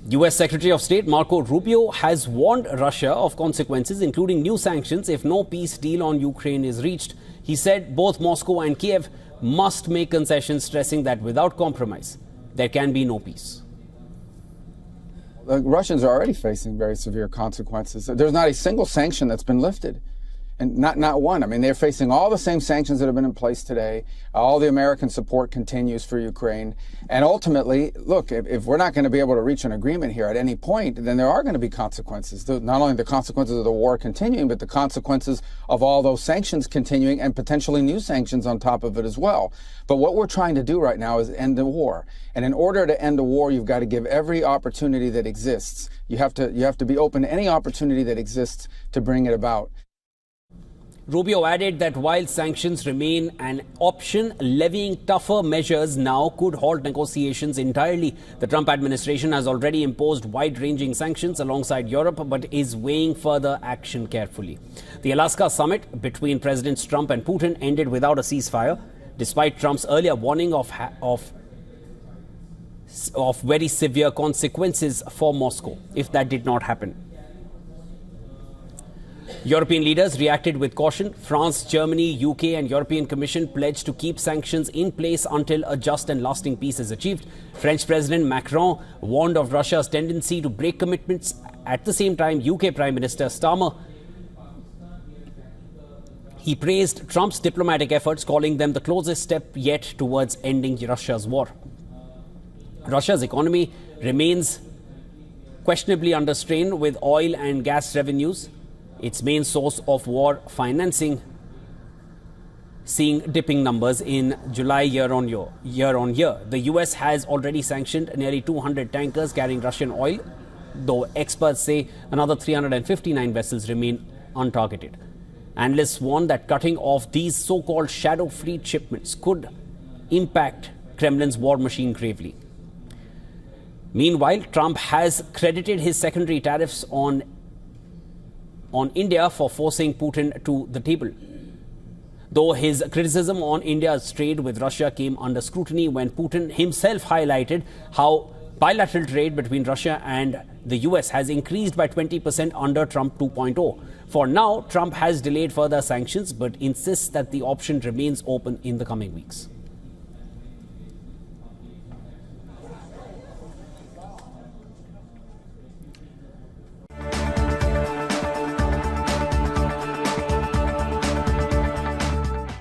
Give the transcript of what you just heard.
US Secretary of State Marco Rubio has warned Russia of consequences, including new sanctions, if no peace deal on Ukraine is reached. He said both Moscow and Kyiv must make concessions, stressing that without compromise, there can be no peace. The Russians are already facing very severe consequences. There's not a single sanction that's been lifted. And not one. I mean, they're facing all the same sanctions that have been in place today. All the American support continues for Ukraine. And ultimately, look, if we're not going to be able to reach an agreement here at any point, then there are going to be consequences. Not only the consequences of the war continuing, but the consequences of all those sanctions continuing and potentially new sanctions on top of it as well. But what we're trying to do right now is end the war. And in order to end the war, you've got to give every opportunity that exists. You have to be open to any opportunity that exists to bring it about. Rubio added that while sanctions remain an option, levying tougher measures now could halt negotiations entirely. The Trump administration has already imposed wide-ranging sanctions alongside Europe, but is weighing further action carefully. The Alaska summit between Presidents Trump and Putin ended without a ceasefire, despite Trump's earlier warning of very severe consequences for Moscow if that did not happen. European leaders reacted with caution. France, Germany, UK and European Commission pledged to keep sanctions in place until a just and lasting peace is achieved. French President Macron warned of Russia's tendency to break commitments. At the same time, UK Prime Minister Starmer, he praised Trump's diplomatic efforts, calling them the closest step yet towards ending Russia's war. Russia's economy remains questionably under strain, with oil and gas revenues, its main source of war financing, seeing dipping numbers in July year on year. The US has already sanctioned nearly 200 tankers carrying Russian oil, though experts say another 359 vessels remain untargeted. Analysts warn that cutting off these so-called shadow fleet shipments could impact Kremlin's war machine gravely. Meanwhile, Trump has credited his secondary tariffs on India for forcing Putin to the table, though his criticism on India's trade with Russia came under scrutiny when Putin himself highlighted how bilateral trade between Russia and the US has increased by 20% under Trump 2.0. For now, Trump has delayed further sanctions but insists that the option remains open in the coming weeks.